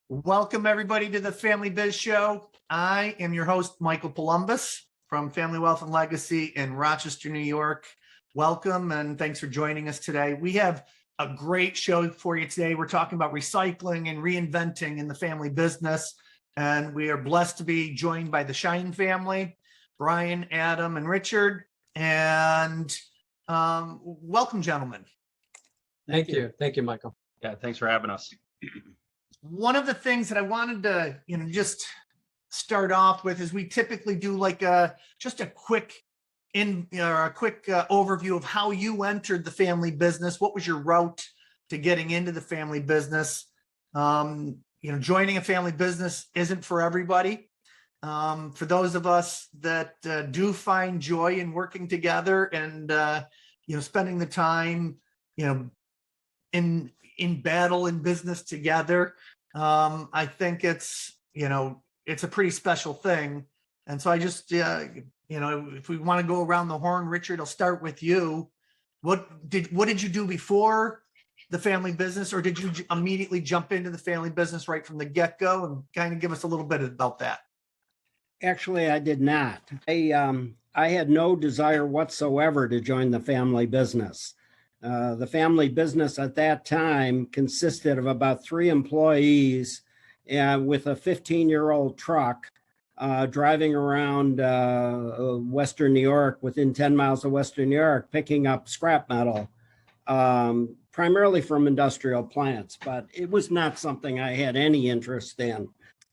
Welcome, everybody, to the Family Biz Show. I am your host, Michael Palumbos from Family Wealth and Legacy in Rochester, New York. Welcome, and thanks for joining us today. We have a great show for you today. We're talking about recycling and reinventing in the family business, and we are blessed to be joined by the Shine family, Brian, Adam, and Richard. And welcome, gentlemen. Thank you. Thank you, Michael. Yeah, thanks for having us. One of the things that I wanted to, just start off with is we typically do like just a quick overview of how you entered the family business. What was your route to getting into the family business? Joining a family business isn't for everybody. For those of us that do find joy in working together and spending the time, in battle and business together. I think it's a pretty special thing. And so I just, if we want to go around the horn, Richard, I'll start with you. What did you do before the family business, or did you immediately jump into the family business right from the get-go, and kind of give us a little bit about that? Actually, I did not. I had no desire whatsoever to join the family business. The family business at that time consisted of about 3 employees with a 15-year-old truck driving around Western New York, within 10 miles of Western New York, picking up scrap metal, primarily from industrial plants, but it was not something I had any interest in.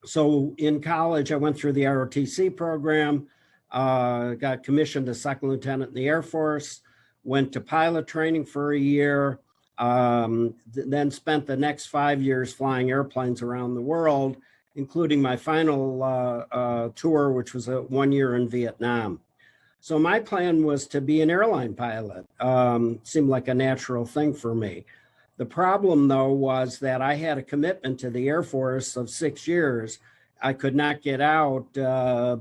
So in college, I went through the ROTC program, got commissioned as second lieutenant in the Air Force, went to pilot training for a year, then spent the next 5 years flying airplanes around the world, including my final tour, which was 1 year in Vietnam. So my plan was to be an airline pilot. Seemed like a natural thing for me. The problem, though, was that I had a commitment to the Air Force of 6 years. I could not get out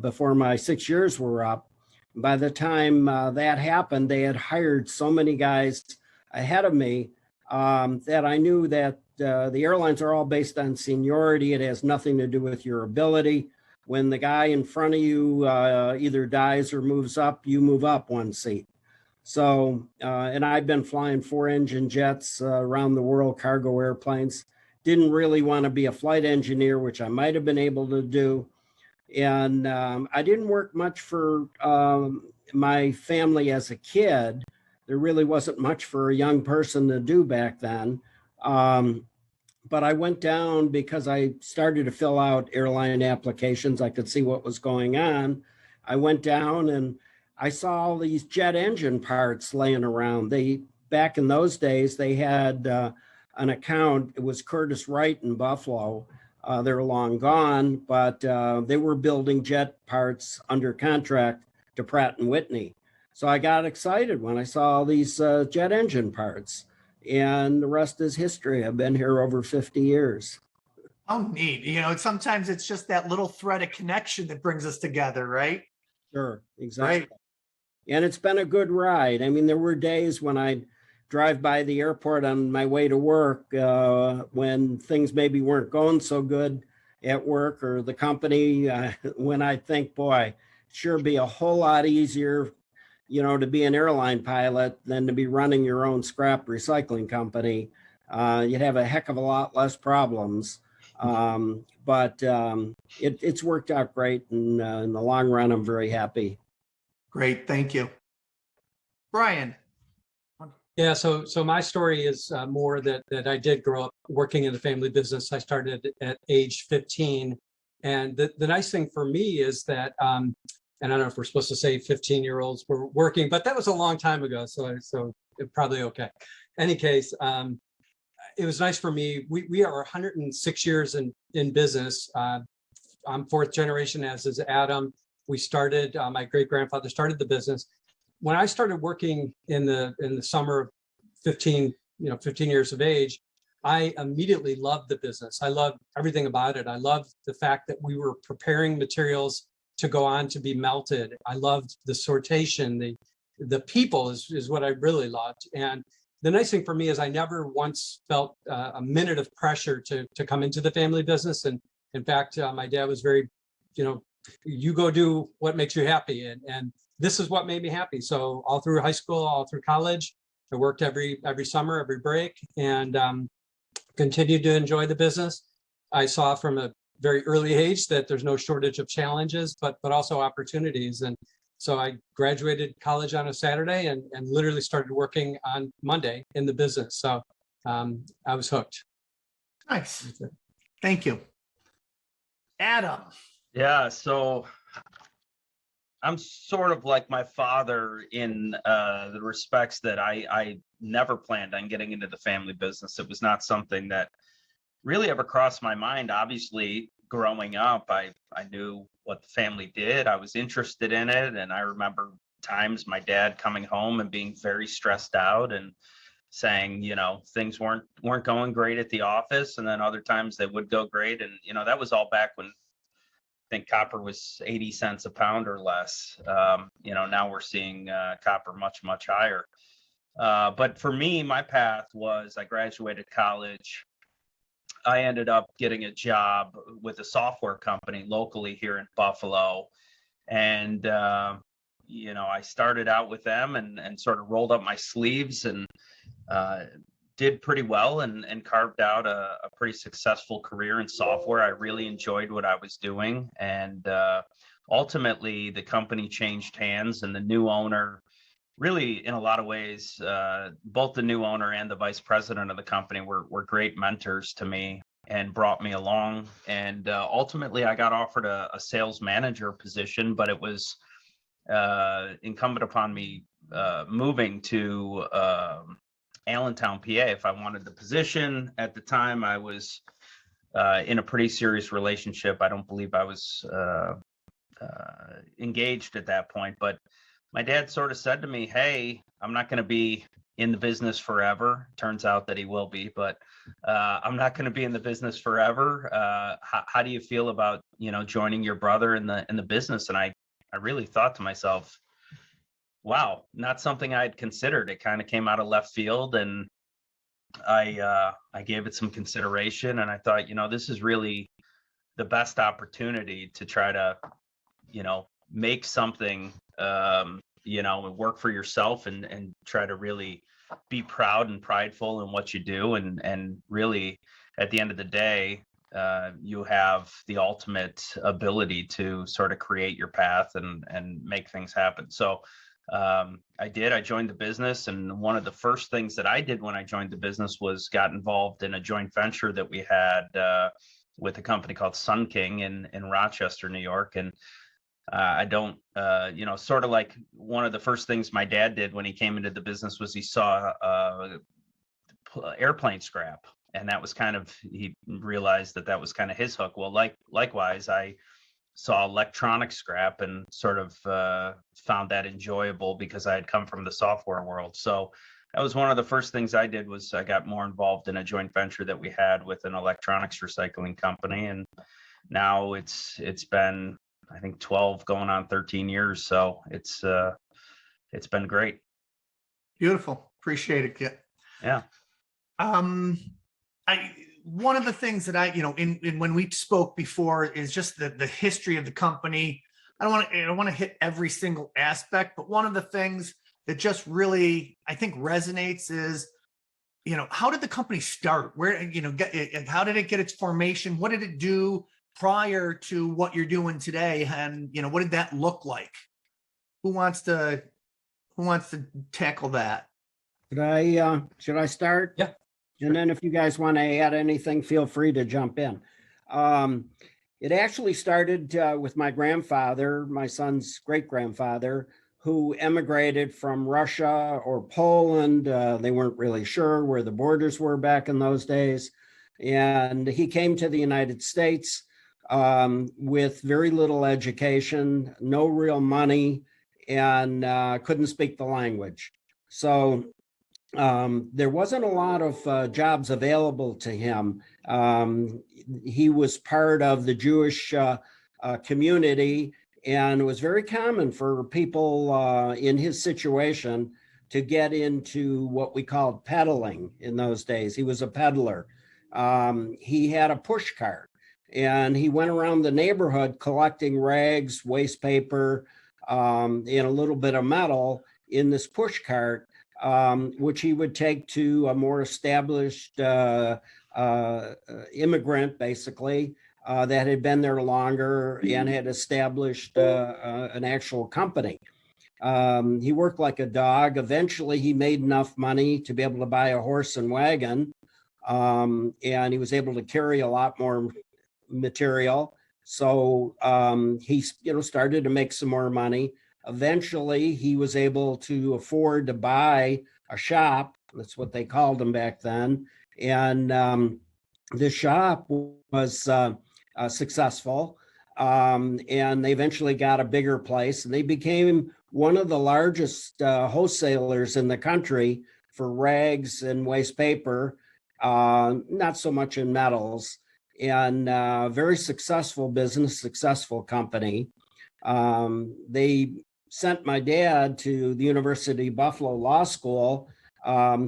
before my 6 years were up. By the time that happened, they had hired so many guys ahead of me that I knew that the airlines are all based on seniority. It has nothing to do with your ability. When the guy in front of you either dies or moves up, you move up 1 seat. So, and I've been flying 4-engine jets around the world, cargo airplanes. Didn't really want to be a flight engineer, which I might have been able to do. And I didn't work much for my family as a kid. There really wasn't much for a young person to do back then. But I went down because I started to fill out airline applications. I could see what was going on. I went down and I saw all these jet engine parts laying around. Back in those days, they had an account. It was Curtiss Wright in Buffalo. They're long gone, but they were building jet parts under contract to Pratt & Whitney. So I got excited when I saw all these jet engine parts, and the rest is history. I've been here over 50 years. Oh, neat. Sometimes it's just that little thread of connection that brings us together, right? Sure, exactly. Right. And it's been a good ride. I mean, there were days when I'd drive by the airport on my way to work when things maybe weren't going so good at work or the company, when I think, boy, sure be a whole lot easier, to be an airline pilot than to be running your own scrap recycling company. You'd have a heck of a lot less problems. But it's worked out great. And in the long run, I'm very happy. Great. Thank you. Brian. Yeah, so my story is more that I did grow up working in the family business. I started at age 15. And the nice thing for me is that, and I don't know if we're supposed to say 15-year-olds were working, but that was a long time ago. So it's probably okay. Any case, it was nice for me. We are 106 years in business. I'm 4th generation, as is Adam. We started, my great-grandfather started the business. When I started working in the summer of 15 years of age, I immediately loved the business. I loved everything about it. I loved the fact that we were preparing materials to go on to be melted. I loved the sortation. The people is what I really loved. And the nice thing for me is I never once felt a minute of pressure to come into the family business. And in fact, my dad was very, you go do what makes you happy. And this is what made me happy. So all through high school, all through college, I worked every summer, every break, and continued to enjoy the business. I saw from a very early age that there's no shortage of challenges, but also opportunities. And so I graduated college on a Saturday and literally started working on Monday in the business. So I was hooked. Nice. Thank you. Adam. Yeah, so I'm sort of like my father in the respects that I never planned on getting into the family business. It was not something that really ever crossed my mind. Obviously, growing up, I knew what the family did. I was interested in it. And I remember times my dad coming home and being very stressed out and saying, things weren't going great at the office. And then other times they would go great. And, that was all back when I think copper was 80 cents a pound or less. Now we're seeing copper much, much higher. But for me, my path was I graduated college. I ended up getting a job with a software company locally here in Buffalo. And, I started out with them and sort of rolled up my sleeves and did pretty well and carved out a pretty successful career in software. I really enjoyed what I was doing. And ultimately, the company changed hands and the new owner really, in a lot of ways, both the new owner and the vice president of the company were great mentors to me and brought me along. And ultimately, I got offered a sales manager position, but it was incumbent upon me moving to Allentown, PA, if I wanted the position. At the time, I was in a pretty serious relationship. I don't believe I was engaged at that point, but my dad sort of said to me, hey, I'm not going to be in the business forever. Turns out that he will be, but I'm not going to be in the business forever. How do you feel about, joining your brother in the business? And I really thought to myself, wow, not something I'd considered. It kind of came out of left field, and I gave it some consideration, and I thought, this is really the best opportunity to try to, make something, work for yourself and try to really be proud and prideful in what you do. And really, at the end of the day, you have the ultimate ability to sort of create your path and make things happen. So I joined the business. And one of the first things that I did when I joined the business was got involved in a joint venture that we had with a company called Sun King in Rochester, New York. And I don't, sort of like one of the first things my dad did when he came into the business was he saw airplane scrap. And that was he realized that was kind of his hook. Well, likewise, I saw electronic scrap and sort of found that enjoyable because I had come from the software world. So that was one of the first things I did was I got more involved in a joint venture that we had with an electronics recycling company. And now it's been, I think 12 going on 13 years. So it's been great. Beautiful. Appreciate it, Kit. Yeah. One of the things that in when we spoke before is just the history of the company. I don't want to hit every single aspect, but one of the things that just really, I think, resonates is, how did the company start? Where, how did it get its formation? What did it do prior to what you're doing today? And, what did that look like? Who wants to tackle that? Should I start? Yeah. And then if you guys want to add anything, feel free to jump in. It actually started with my grandfather, my son's great-grandfather, who emigrated from Russia or Poland. They weren't really sure where the borders were back in those days. And he came to the United States with very little education, no real money, and couldn't speak the language. So there wasn't a lot of jobs available to him. He was part of the Jewish community, and it was very common for people in his situation to get into what we called peddling in those days. He was a peddler. He had a push cart, and he went around the neighborhood collecting rags, waste paper, and a little bit of metal in this push cart, which he would take to a more established immigrant, basically, that had been there longer and had established an actual company. He worked like a dog. Eventually, he made enough money to be able to buy a horse and wagon, and he was able to carry a lot more material. So he started to make some more money. Eventually, he was able to afford to buy a shop. That's what they called them back then. And the shop was successful. And they eventually got a bigger place. And they became one of the largest wholesalers in the country for rags and waste paper, not so much in metals. And very successful business, successful company. They sent my dad to the University of Buffalo Law School.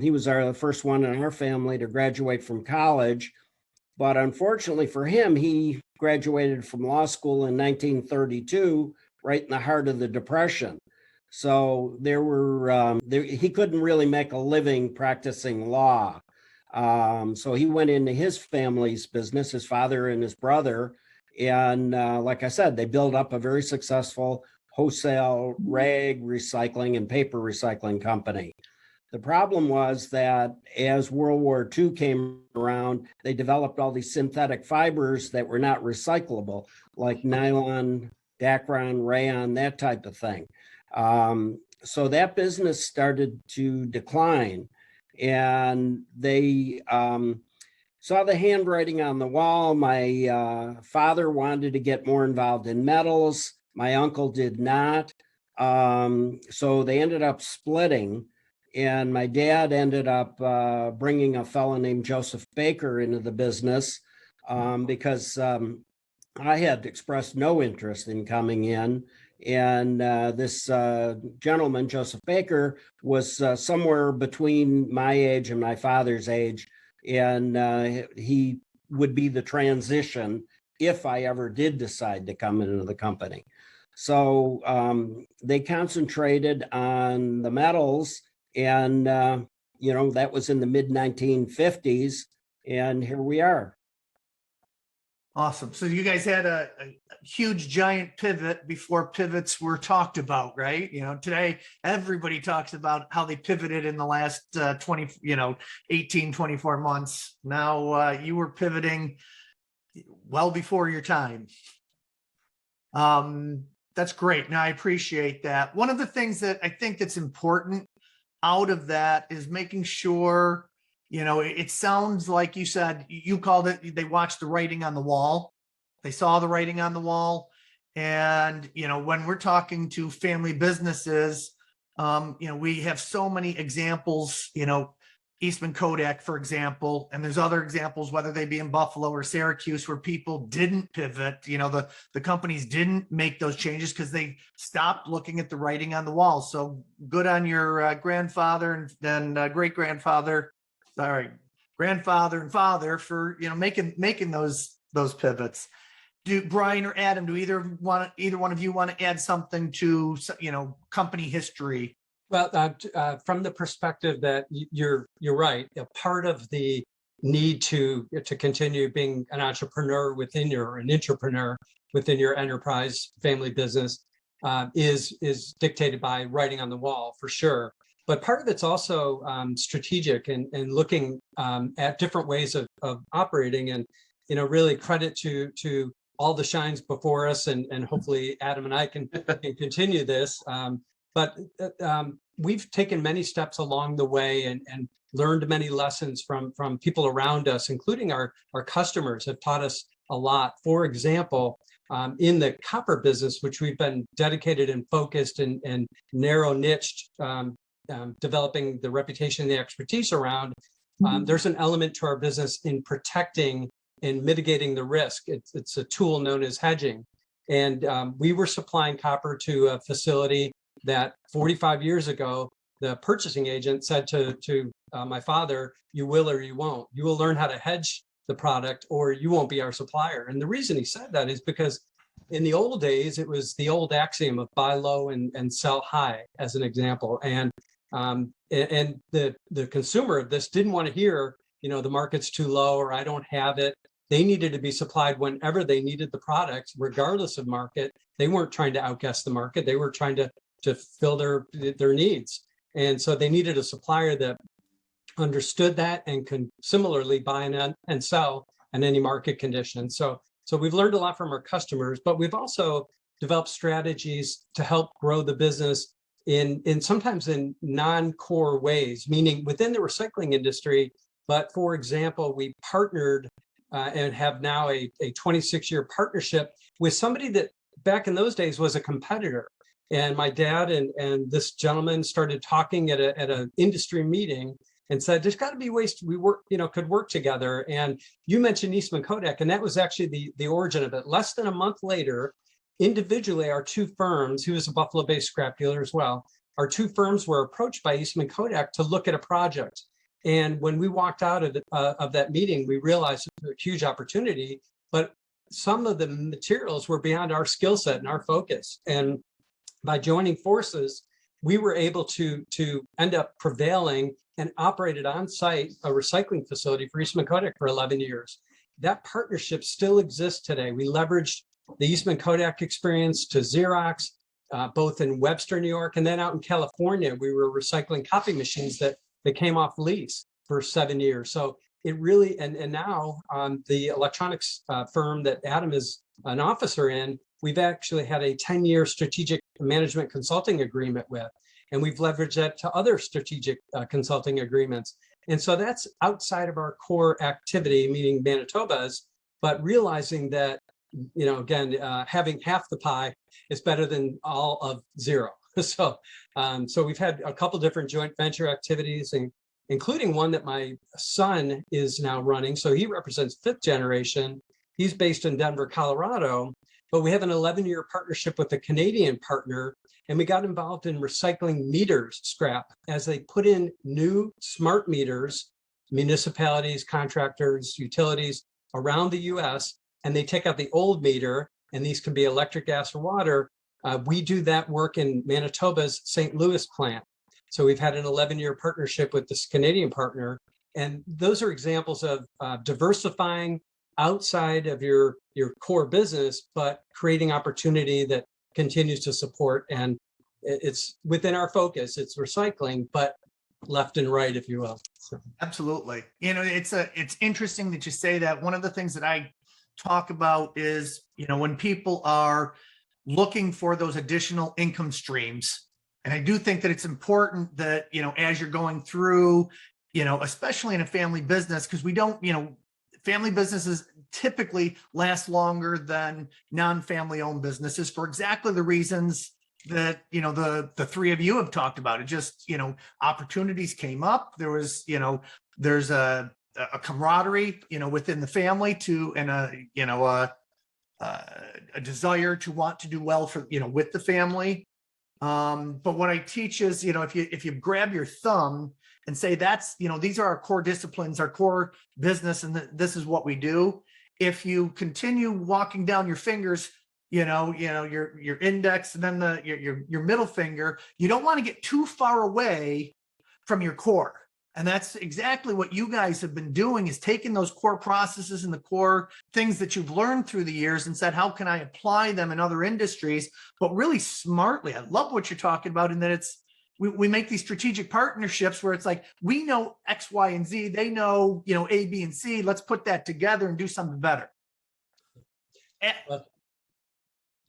He was the first one in our family to graduate from college. But unfortunately for him, he graduated from law school in 1932, right in the heart of the Depression. So he couldn't really make a living practicing law. So he went into his family's business, his father and his brother. And like I said, they built up a very successful wholesale rag recycling and paper recycling company. The problem was that as World War II came around, they developed all these synthetic fibers that were not recyclable, like nylon, Dacron, rayon, that type of thing. So that business started to decline, and they saw the handwriting on the wall. My father wanted to get more involved in metals. My uncle did not. So they ended up splitting. And my dad ended up bringing a fellow named Joseph Baker into the business because I had expressed no interest in coming in. And this gentleman, Joseph Baker, was somewhere between my age and my father's age. And he would be the transition if I ever did decide to come into the company. So they concentrated on the metals. And, that was in the mid 1950s. And here we are. Awesome. So you guys had a huge, giant pivot before pivots were talked about, right? Today, everybody talks about how they pivoted in the last 18, 24 months. Now you were pivoting well before your time. That's great. Now I appreciate that. One of the things that I think that's important out of that is making sure, it sounds like you said, you called it, they watched the writing on the wall. They saw the writing on the wall. And, when we're talking to family businesses, we have so many examples, Eastman Kodak, for example, and there's other examples, whether they be in Buffalo or Syracuse, where people didn't pivot, the companies didn't make those changes because they stopped looking at the writing on the wall. So good on your grandfather and then grandfather and father for, making those pivots. Do Brian or Adam, do either one of you want to add something to, company history? Well, from the perspective that you're right, a part of the need to continue being an entrepreneur within an intrapreneur within your enterprise family business is dictated by writing on the wall, for sure. But part of it's also strategic and looking at different ways of operating, and really credit to all the shines before us, and hopefully Adam and I can continue this. But we've taken many steps along the way and learned many lessons from people around us, including our customers have taught us a lot. For example, in the copper business, which we've been dedicated and focused and narrow niched, developing the reputation and the expertise around, there's an element to our business in protecting and mitigating the risk. It's a tool known as hedging. And we were supplying copper to a facility that 45 years ago the purchasing agent said to my father, "You will or you won't. You will learn how to hedge the product, or you won't be our supplier." And the reason he said that is because in the old days, it was the old axiom of buy low and sell high, as an example. And the consumer of this didn't want to hear, the market's too low or I don't have it. They needed to be supplied whenever they needed the product, regardless of market. They weren't trying to outguess the market. They were trying to fill their needs. And so they needed a supplier that understood that and can similarly buy and sell in any market condition. So we've learned a lot from our customers, but we've also developed strategies to help grow the business in sometimes in non-core ways, meaning within the recycling industry. But for example, we partnered and have now a 26-year partnership with somebody that back in those days was a competitor. And my dad and this gentleman started talking at an industry meeting and said, there's got to be ways we could work together. And you mentioned Eastman Kodak, and that was actually the origin of it. Less than a month later, individually, our two firms, he was a Buffalo-based scrap dealer as well, our two firms were approached by Eastman Kodak to look at a project. And when we walked out of that meeting, we realized it was a huge opportunity, but some of the materials were beyond our skill set and our focus. And by joining forces, we were able to end up prevailing and operated on site a recycling facility for Eastman Kodak for 11 years. That partnership still exists today. We leveraged the Eastman Kodak experience to Xerox, both in Webster, New York, and then out in California, we were recycling copy machines that came off lease for 7 years. So it really, and now the electronics firm that Adam is an officer in, we've actually had a 10-year strategic management consulting agreement with, and we've leveraged that to other strategic consulting agreements. And so that's outside of our core activity, meaning Manitoba's, but realizing that, again, having half the pie is better than all of zero. So we've had a couple different joint venture activities, including one that my son is now running. So he represents fifth generation. He's based in Denver, Colorado, but we have an 11-year partnership with a Canadian partner, and we got involved in recycling meters scrap as they put in new smart meters, municipalities, contractors, utilities around the US, and they take out the old meter, and these can be electric, gas, or water. We do that work in Manitoba's St. Louis plant. So we've had an 11-year partnership with this Canadian partner. And those are examples of diversifying outside of your core business, but creating opportunity that continues to support. And it's within our focus, it's recycling, but left and right, if you will. So. Absolutely. It's interesting that you say that. One of the things that I talk about is, when people are looking for those additional income streams. And I do think that it's important that, as you're going through, especially in a family business, because we don't, family businesses typically last longer than non-family owned businesses for exactly the reasons that, the three of you have talked about. It just, opportunities came up. There was, there's a camaraderie, within the family and a desire to want to do well for, with the family. But what I teach is, if you grab your thumb and say, that's, these are our core disciplines, our core business, and this is what we do. If you continue walking down your fingers, your index and then your middle finger, you don't want to get too far away from your core. And that's exactly what you guys have been doing, is taking those core processes and the core things that you've learned through the years and said, how can I apply them in other industries, but really smartly. I love what you're talking about, in that we make these strategic partnerships where it's like, we know X, Y, and Z, they know, A, B, and C. Let's put that together and do something better.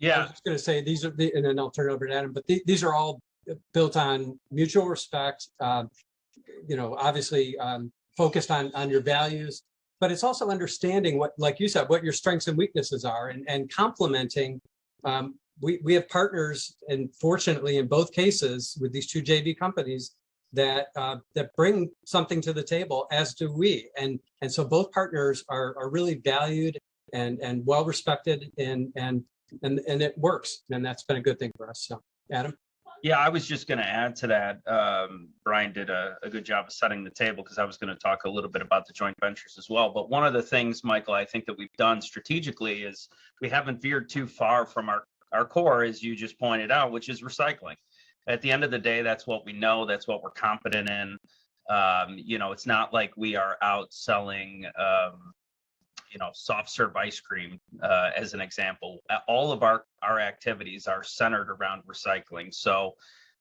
Yeah, I was just going to say these are and then I'll turn it over to Adam, but these are all built on mutual respect. Obviously focused on your values, but it's also understanding what, like you said, what your strengths and weaknesses are, and complementing. We have partners, and fortunately in both cases with these two JV companies that bring something to the table, as do we. And so both partners are really valued and well respected, and it works. And that's been a good thing for us. So, Adam. Yeah, I was just going to add to that. Brian did a good job of setting the table because I was going to talk a little bit about the joint ventures as well. But one of the things, Michael, I think that we've done strategically is we haven't veered too far from our core, as you just pointed out, which is recycling. At the end of the day, that's what we know. That's what we're competent in. It's not like we are out selling, soft serve ice cream, as an example. All of our activities are centered around recycling. So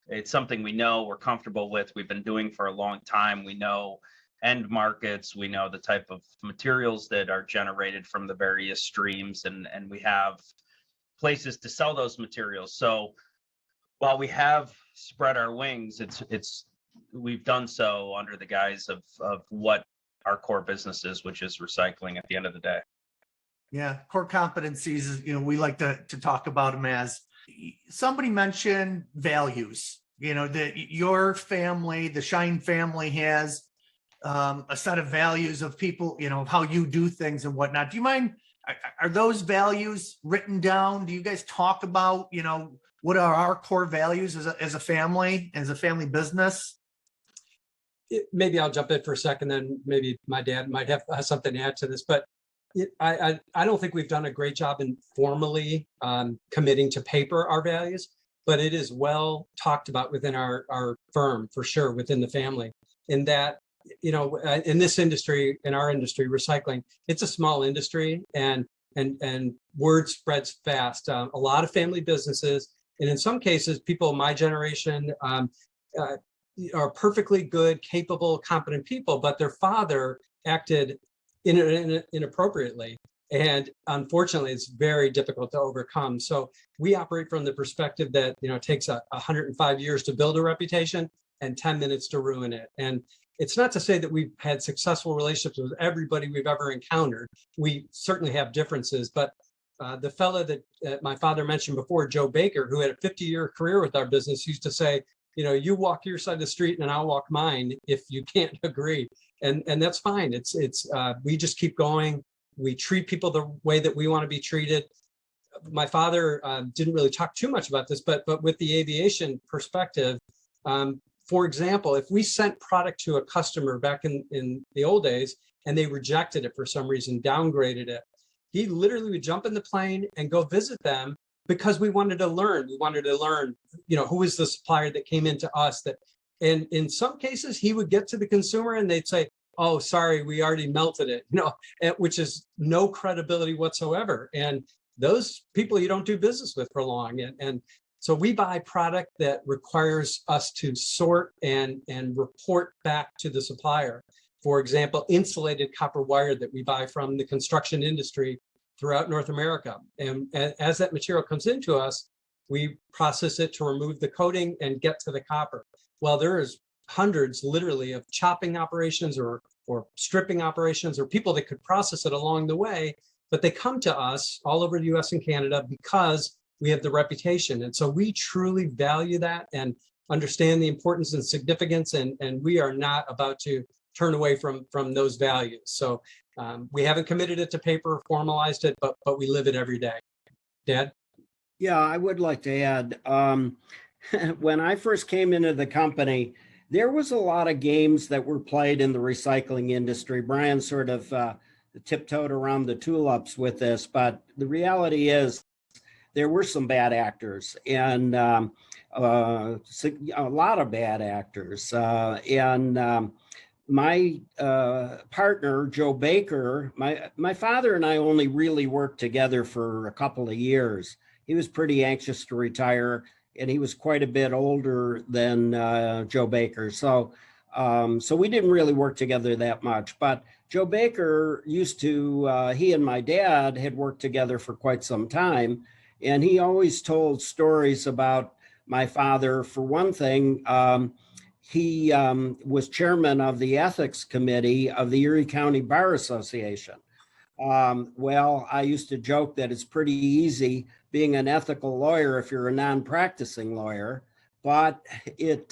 it's something we know, we're comfortable with, we've been doing for a long time. We know end markets, we know the type of materials that are generated from the various streams, and we have places to sell those materials. So while we have spread our wings, we've done so under the guise of what our core business is, which is recycling at the end of the day. Yeah, core competencies, we like to talk about them as, somebody mentioned values, that your family, the Shine family, has a set of values of people, how you do things and whatnot. Do you mind, are those values written down? Do you guys talk about, what are our core values as a family business? Maybe I'll jump in for a second, then maybe my dad might have something to add to this. But I don't think we've done a great job in formally committing to paper our values, but it is well talked about within our firm, for sure, within the family. In that, in this industry, in our industry, recycling, it's a small industry, and word spreads fast. A lot of family businesses, and in some cases, people my generation are perfectly good, capable, competent people, but their father acted inappropriately. And unfortunately, it's very difficult to overcome. So we operate from the perspective that, it takes 105 years to build a reputation and 10 minutes to ruin it. And it's not to say that we've had successful relationships with everybody we've ever encountered. We certainly have differences, but the fellow that my father mentioned before, Joe Baker, who had a 50-year career with our business, used to say, you walk your side of the street and I'll walk mine if you can't agree. And that's fine. We just keep going. We treat people the way that we want to be treated. My father didn't really talk too much about this, but with the aviation perspective, for example, if we sent product to a customer back in the old days and they rejected it for some reason, downgraded it, he literally would jump in the plane and go visit them, because we wanted to learn. We wanted to learn, who is the supplier that came into us. And in some cases, he would get to the consumer and they'd say, "Oh, sorry, we already melted it," which is no credibility whatsoever. And those people you don't do business with for long. And so we buy product that requires us to sort and report back to the supplier. For example, insulated copper wire that we buy from the construction industry throughout North America. And as that material comes into us, we process it to remove the coating and get to the copper. Well, there is hundreds literally of chopping operations or stripping operations or people that could process it along the way, but they come to us all over the US and Canada because we have the reputation. And so we truly value that and understand the importance and significance, and we are not about to turn away from those values. So we haven't committed it to paper, formalized it, but we live it every day. Dad? Yeah, I would like to add, when I first came into the company, there was a lot of games that were played in the recycling industry. Brian sort of tiptoed around the tulips with this, but the reality is there were some bad actors, and a lot of bad actors. My partner, Joe Baker, my father and I only really worked together for a couple of years. He was pretty anxious to retire, and he was quite a bit older than Joe Baker. So we didn't really work together that much. But Joe Baker used to, he and my dad had worked together for quite some time. And he always told stories about my father. For one thing, he was chairman of the ethics committee of the Erie County Bar Association. Well, I used to joke that it's pretty easy being an ethical lawyer if you're a non-practicing lawyer, but it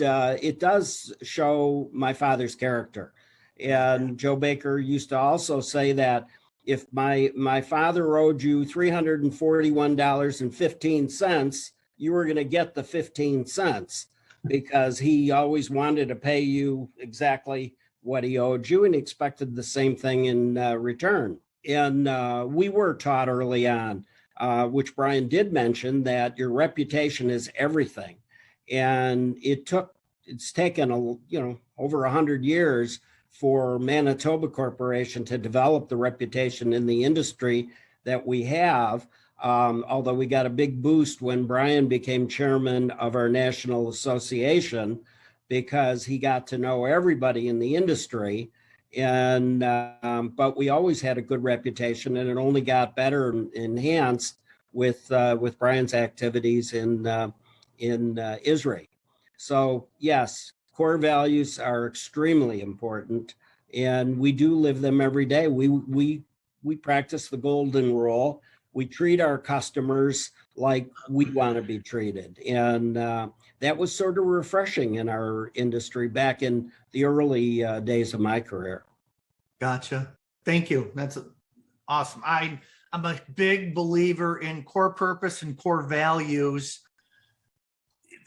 does show my father's character. And Joe Baker used to also say that if my father owed you $341.15, you were going to get the 15 cents because he always wanted to pay you exactly what he owed you and expected the same thing in return. And we were taught early on, which Brian did mention, that your reputation is everything. And it's taken over 100 years for Manitoba Corporation to develop the reputation in the industry that we have. Although we got a big boost when Brian became chairman of our national association, because he got to know everybody in the industry. And but we always had a good reputation, and it only got better and enhanced with Brian's activities in Israel. So yes, core values are extremely important, and we do live them every day. We practice the golden rule. We treat our customers like we want to be treated, and that was sort of refreshing in our industry back in the early days of my career. Gotcha. Thank you. That's awesome. I'm a big believer in core purpose and core values.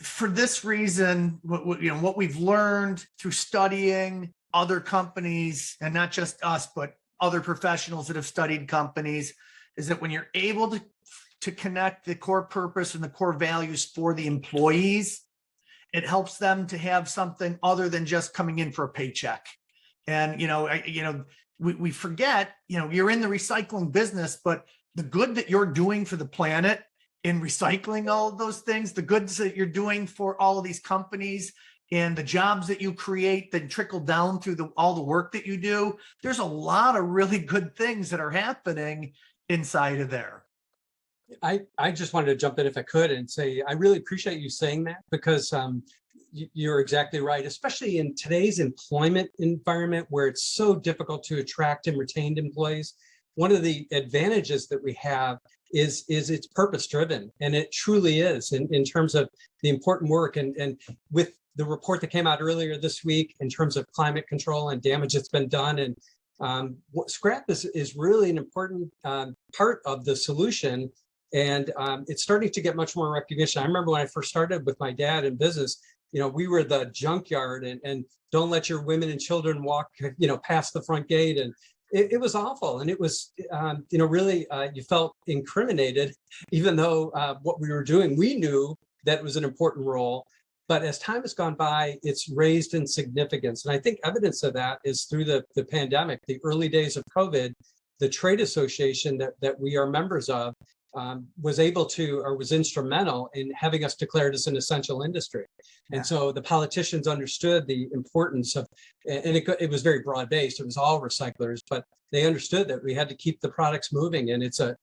For this reason, what we've learned through studying other companies, and not just us, but other professionals that have studied companies, is that when you're able to connect the core purpose and the core values for the employees, it helps them to have something other than just coming in for a paycheck. And, we forget, you're in the recycling business, but the good that you're doing for the planet in recycling all of those things, the goods that you're doing for all of these companies, and the jobs that you create that trickle down through all the work that you do, there's a lot of really good things that are happening inside of there. I just wanted to jump in if I could and say, I really appreciate you saying that, because you're exactly right, especially in today's employment environment where it's so difficult to attract and retain employees. One of the advantages that we have is it's purpose driven, and it truly is in terms of the important work. And with the report that came out earlier this week in terms of climate control and damage that's been done, and scrap is really an important part of the solution. And it's starting to get much more recognition. I remember when I first started with my dad in business, we were the junkyard, and don't let your women and children walk, past the front gate. And it was awful. And it was, really, you felt incriminated, even though what we were doing, we knew that it was an important role. But as time has gone by, it's raised in significance. And I think evidence of that is through the pandemic, the early days of COVID. The trade association that we are members of was instrumental in having us declared as an essential industry. And so the politicians understood the importance of, and it was very broad based. It was all recyclers, but they understood that we had to keep the products moving. And it's a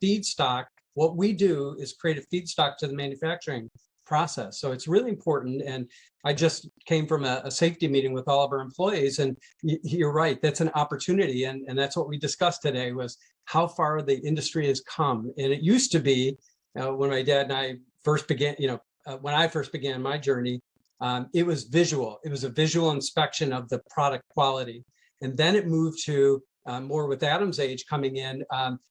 feedstock. What we do is create a feedstock to the manufacturing process. So it's really important. And I just came from a safety meeting with all of our employees, and you're right, that's an opportunity. And that's what we discussed today, was how far the industry has come. And it used to be when my dad and I first began, when I first began my journey, it was visual. It was a visual inspection of the product quality. And then it moved to more with Adam's age coming in,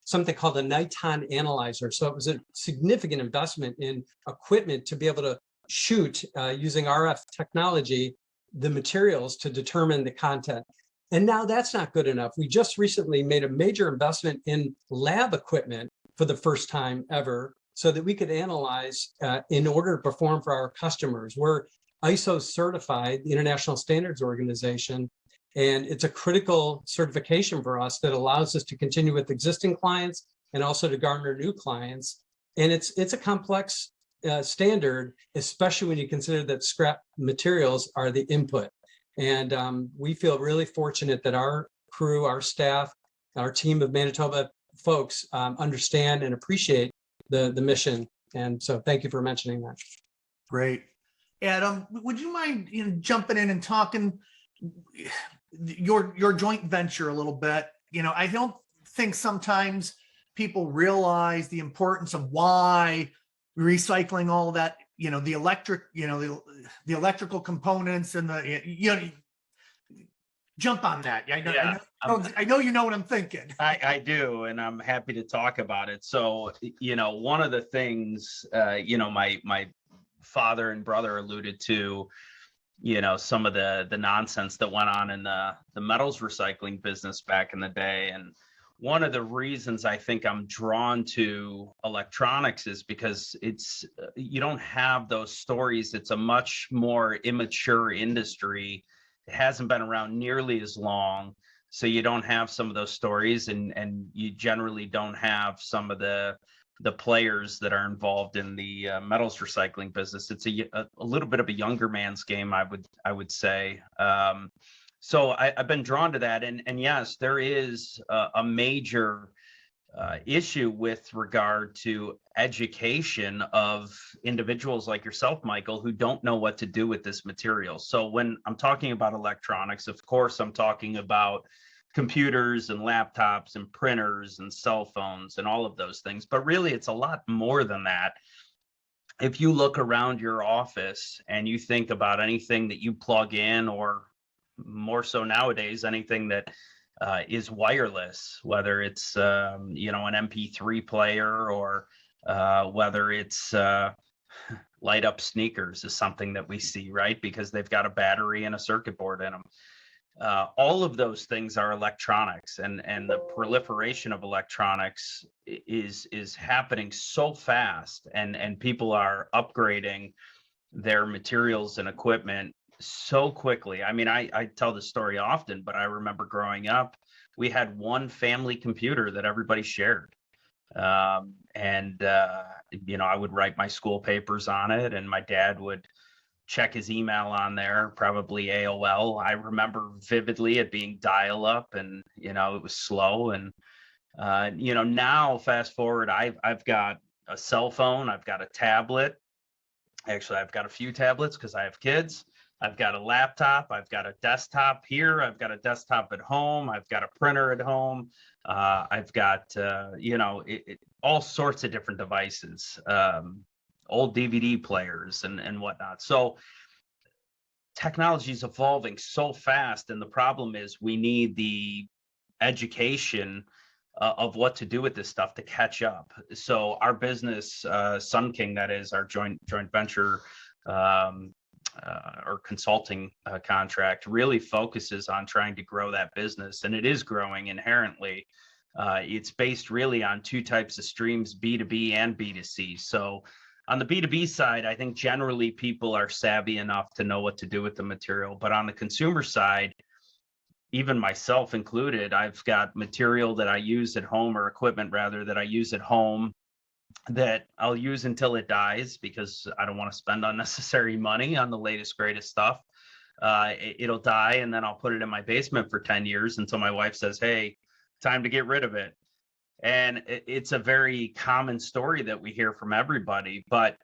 something called a niton analyzer. So it was a significant investment in equipment to be able to shoot using RF technology, the materials to determine the content. And now that's not good enough. We just recently made a major investment in lab equipment for the first time ever, so that we could analyze in order to perform for our customers. We're ISO certified, the International Standards Organization, and it's a critical certification for us that allows us to continue with existing clients and also to garner new clients. And it's a complex standard, especially when you consider that scrap materials are the input. And we feel really fortunate that our crew, our staff, our team of Manitoba folks understand and appreciate the mission. And so thank you for mentioning that. Great. Adam, would you mind jumping in and talking your joint venture a little bit? I don't think sometimes people realize the importance of why recycling all that, the electrical components and the jump on that. Yeah, I know you know what I'm thinking. I do, and I'm happy to talk about it. So, one of the things, my father and brother alluded to, some of the nonsense that went on in the metals recycling business back in the day. And one of the reasons I think I'm drawn to electronics is because you don't have those stories. It's a much more immature industry. It hasn't been around nearly as long. So you don't have some of those stories, and you generally don't have some of the players that are involved in the metals recycling business. It's a little bit of a younger man's game, I would say. So I've been drawn to that, and yes, there is a major issue with regard to education of individuals like yourself, Michael, who don't know what to do with this material. So when I'm talking about electronics, of course, I'm talking about computers and laptops and printers and cell phones and all of those things. But really, it's a lot more than that. If you look around your office and you think about anything that you plug in, or more so nowadays, anything that is wireless, whether it's an MP3 player, or whether it's light up sneakers is something that we see, right? Because they've got a battery and a circuit board in them. All of those things are electronics, and the proliferation of electronics is happening so fast, and people are upgrading their materials and equipment so quickly. I mean, I tell this story often, but I remember growing up, we had one family computer that everybody shared. I would write my school papers on it, and my dad would check his email on there, probably AOL. I remember vividly it being dial up, and, it was slow. And, now fast forward, I've got a cell phone, I've got a tablet. Actually, I've got a few tablets because I have kids. I've got a laptop. I've got a desktop here. I've got a desktop at home. I've got a printer at home. I've got, all sorts of different devices, old DVD players and whatnot. So technology is evolving so fast. And the problem is we need the education of what to do with this stuff to catch up. So our business, Sun King, that is our joint venture, or consulting contract, really focuses on trying to grow that business, and it is growing inherently. It's based really on two types of streams, B2B and B2C. So on the B2B side, I think generally people are savvy enough to know what to do with the material. But on the consumer side, even myself included, I've got material that I use at home, or equipment rather, that I use at home, that I'll use until it dies, because I don't want to spend unnecessary money on the latest, greatest stuff. It'll die, and then I'll put it in my basement for 10 years until my wife says, hey, time to get rid of it. And it's a very common story that we hear from everybody. But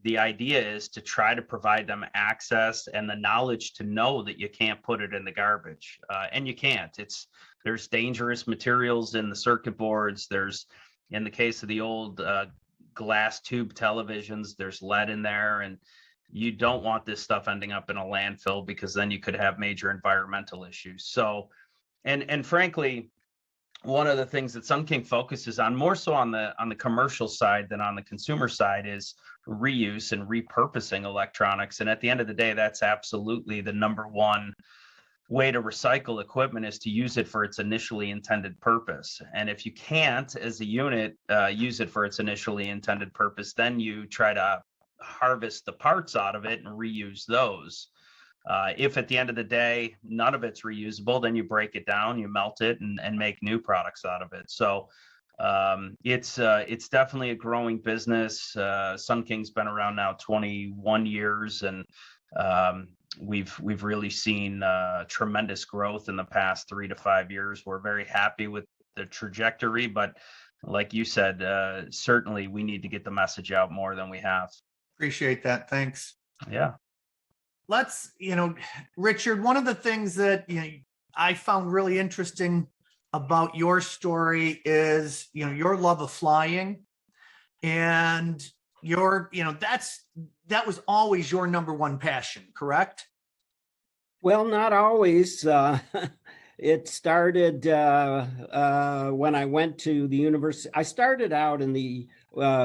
the idea is to try to provide them access and the knowledge to know that you can't put it in the garbage. And you can't. There's dangerous materials in the circuit boards. There's, in the case of the old glass tube televisions, there's lead in there, and you don't want this stuff ending up in a landfill, because then you could have major environmental issues. So, and frankly, one of the things that Sun King focuses on, more so on the commercial side than on the consumer side, is reuse and repurposing electronics. And at the end of the day, that's absolutely the number one way to recycle equipment, is to use it for its initially intended purpose. And if you can't, as a unit, use it for its initially intended purpose, then you try to harvest the parts out of it and reuse those. If at the end of the day, none of it's reusable, then you break it down, you melt it, and make new products out of it. So it's definitely a growing business. Sun King's been around now 21 years, and we've really seen tremendous growth in the past 3 to 5 years. We're very happy with the trajectory, but like you said, certainly we need to get the message out more than we have. Appreciate that. Thanks. Yeah. Let's, Richard, one of the things that, I found really interesting about your story is, your love of flying, and that was always your number one passion, correct? Well, not always. It started when I went to the university. I started out in the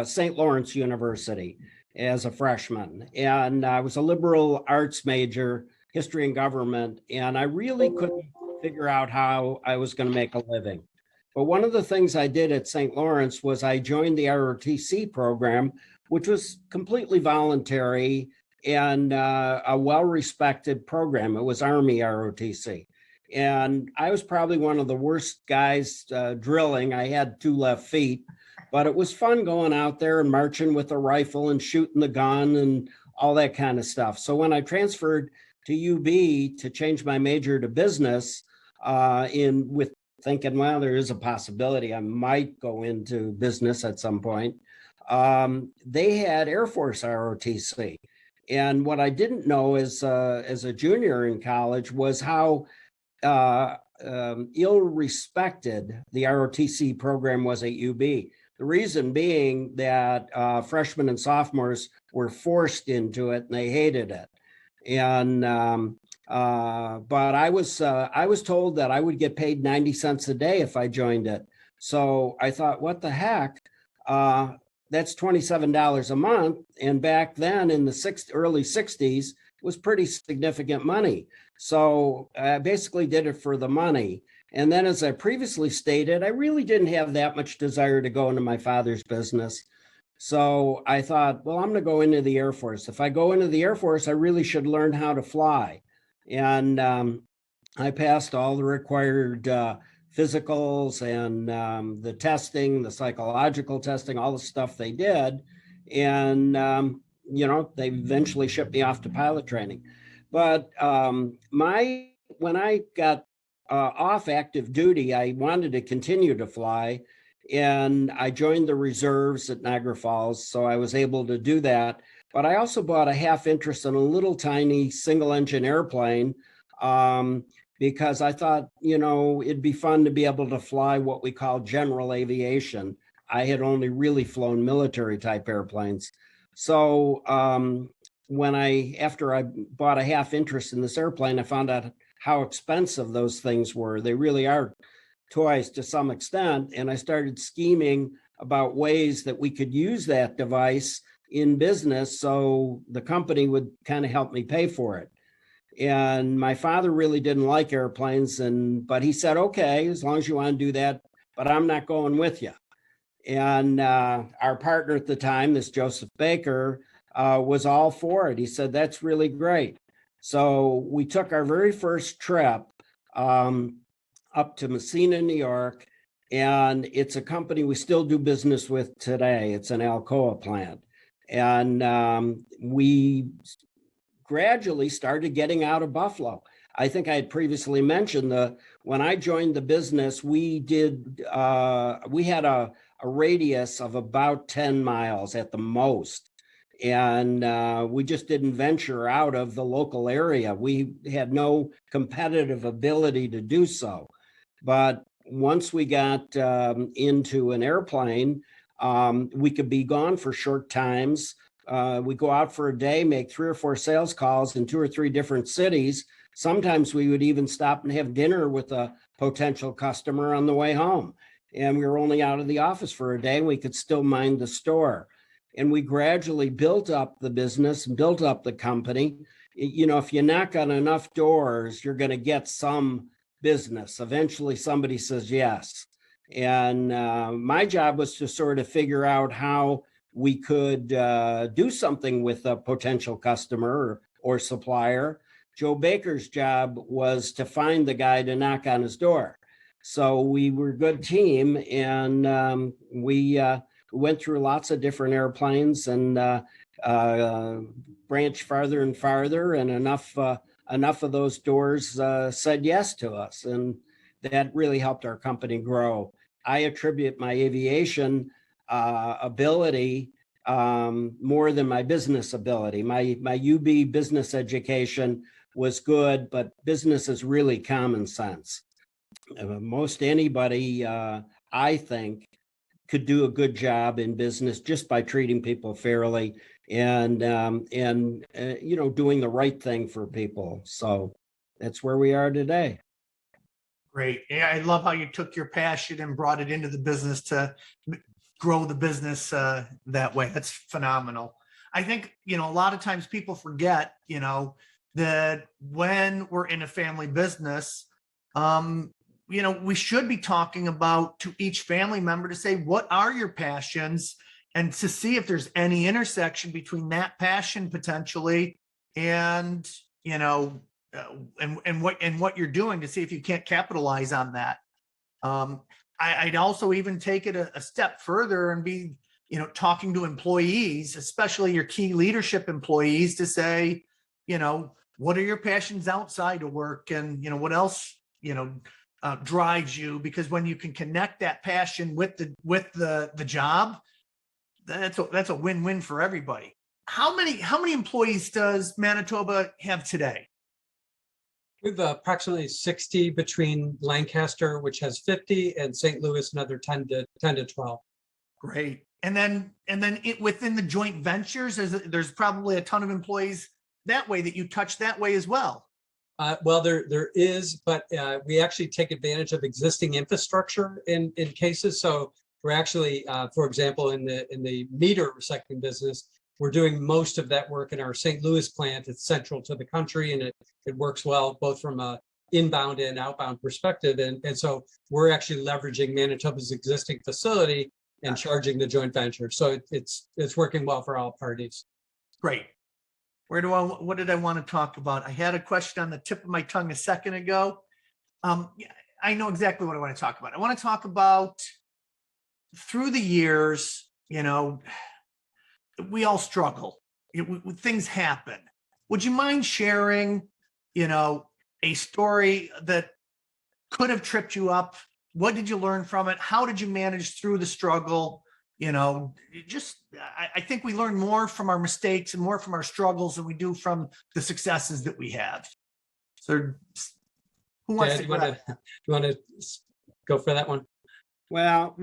St. Lawrence University as a freshman, and I was a liberal arts major, history and government, and I really couldn't figure out how I was going to make a living. But one of the things I did at St. Lawrence was I joined the ROTC program, which was completely voluntary and a well-respected program. It was Army ROTC. And I was probably one of the worst guys drilling. I had 2 left feet, but it was fun going out there and marching with a rifle and shooting the gun and all that kind of stuff. So when I transferred to UB to change my major to business, with thinking, well, there is a possibility I might go into business at some point, they had Air Force ROTC. And what I didn't know as a junior in college was how ill-respected the ROTC program was at UB. The reason being that freshmen and sophomores were forced into it and they hated it. And but I was told that I would get paid 90 cents a day if I joined it. So I thought, what the heck? That's $27 a month. And back then in the early 60s, it was pretty significant money. So I basically did it for the money. And then, as I previously stated, I really didn't have that much desire to go into my father's business. So I thought, well, I'm going to go into the Air Force. If I go into the Air Force, I really should learn how to fly. And I passed all the required physicals and the testing, the psychological testing, all the stuff they did. And, they eventually shipped me off to pilot training. But when I got off active duty, I wanted to continue to fly. And I joined the reserves at Niagara Falls. So I was able to do that. But I also bought a half interest in a little tiny single engine airplane because I thought, it'd be fun to be able to fly what we call general aviation. I had only really flown military type airplanes. So after I bought a half interest in this airplane, I found out how expensive those things were. They really are toys to some extent. And I started scheming about ways that we could use that device in business so the company would kind of help me pay for it. And my father really didn't like airplanes, but he said, okay, as long as you want to do that, but I'm not going with you. And our partner at the time, this Joseph Baker, was all for it. He said, that's really great. So we took our very first trip up to Messina, New York, and it's a company we still do business with today. It's an Alcoa plant. And we gradually started getting out of Buffalo. I think I had previously mentioned when I joined the business, we had a radius of about 10 miles at the most. And we just didn't venture out of the local area. We had no competitive ability to do so. But once we got into an airplane, we could be gone for short times. We go out for a day, make 3 or 4 sales calls in 2 or 3 different cities. Sometimes we would even stop and have dinner with a potential customer on the way home. And we were only out of the office for a day, and we could still mind the store. And we gradually built up the business and built up the company. If you knock on enough doors, you're going to get some business. Eventually, somebody says yes. And my job was to sort of figure out how we could do something with a potential customer or supplier. Joe Baker's job was to find the guy to knock on his door. So we were a good team, and we went through lots of different airplanes and branched farther and farther, and enough of those doors said yes to us. And that really helped our company grow. I attribute my aviation ability more than my business ability. My UB business education was good, but business is really common sense. Most anybody, I think, could do a good job in business just by treating people fairly and doing the right thing for people. So that's where we are today. Great. Yeah, I love how you took your passion and brought it into the business to grow the business that way. That's phenomenal. I think, a lot of times people forget, that when we're in a family business, we should be talking about to each family member to say, what are your passions? And to see if there's any intersection between that passion potentially and, and what you're doing, to see if you can't capitalize on that. I'd also even take it a step further and be, talking to employees, especially your key leadership employees, to say, what are your passions outside of work, and what else, drives you? Because when you can connect that passion with the job, that's a win-win for everybody. How many employees does Manitoba have today? We have approximately 60 between Lancaster, which has 50, and St. Louis, another 10 to 12. Great. And then within the joint ventures, there's probably a ton of employees that way that you touch that way as well. Well, there is, but we actually take advantage of existing infrastructure in cases. So we're actually, for example, in the meter recycling business, we're doing most of that work in our St. Louis plant. It's central to the country, and it works well both from a inbound and outbound perspective. And so we're actually leveraging Manitoba's existing facility and charging the joint venture. So it's working well for all parties. Great. What did I want to talk about? I had a question on the tip of my tongue a second ago. I know exactly what I want to talk about. I want to talk about, through the years, we all struggle. Things happen. Would you mind sharing, a story that could have tripped you up? What did you learn from it? How did you manage through the struggle? I think we learn more from our mistakes and more from our struggles than we do from the successes that we have. So who wants to you want to go for that one? Well,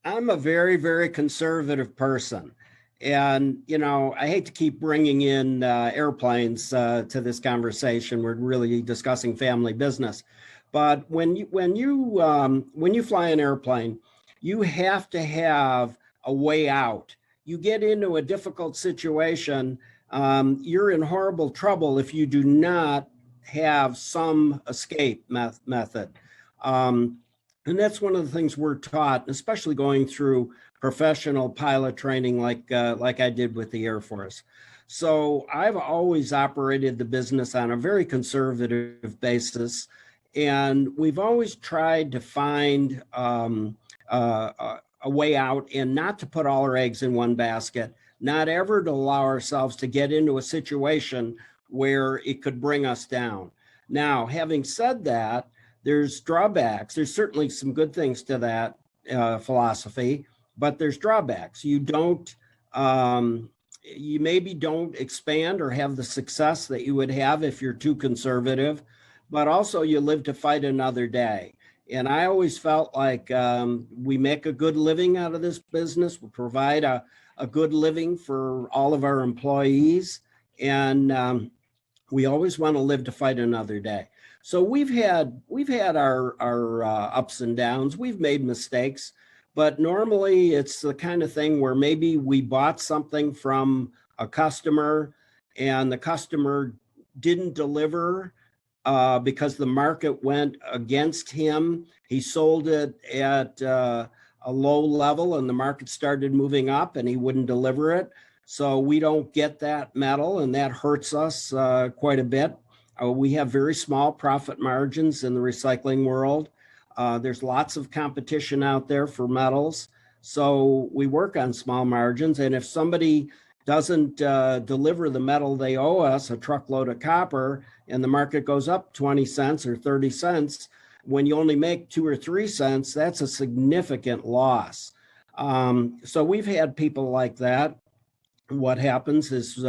I'm a very, very conservative person. And, I hate to keep bringing in airplanes to this conversation. We're really discussing family business. But when you fly an airplane, you have to have a way out. You get into a difficult situation, you're in horrible trouble if you do not have some escape method. And that's one of the things we're taught, especially going through professional pilot training like I did with the Air Force. So I've always operated the business on a very conservative basis. And we've always tried to find a way out, and not to put all our eggs in one basket, not ever to allow ourselves to get into a situation where it could bring us down. Now, having said that, there's drawbacks. There's certainly some good things to that philosophy, but there's drawbacks. You maybe don't expand or have the success that you would have if you're too conservative, but also you live to fight another day. And I always felt like we make a good living out of this business. We provide a good living for all of our employees. And we always want to live to fight another day. So we've had our ups and downs. We've made mistakes, but normally it's the kind of thing where maybe we bought something from a customer and the customer didn't deliver because the market went against him. He sold it at a low level and the market started moving up and he wouldn't deliver it. So we don't get that metal, and that hurts us quite a bit. We have very small profit margins in the recycling world. There's lots of competition out there for metals. So we work on small margins. And if somebody doesn't deliver the metal they owe us, a truckload of copper, and the market goes up 20 cents or 30 cents, when you only make 2 or 3 cents, that's a significant loss. So we've had people like that. What happens is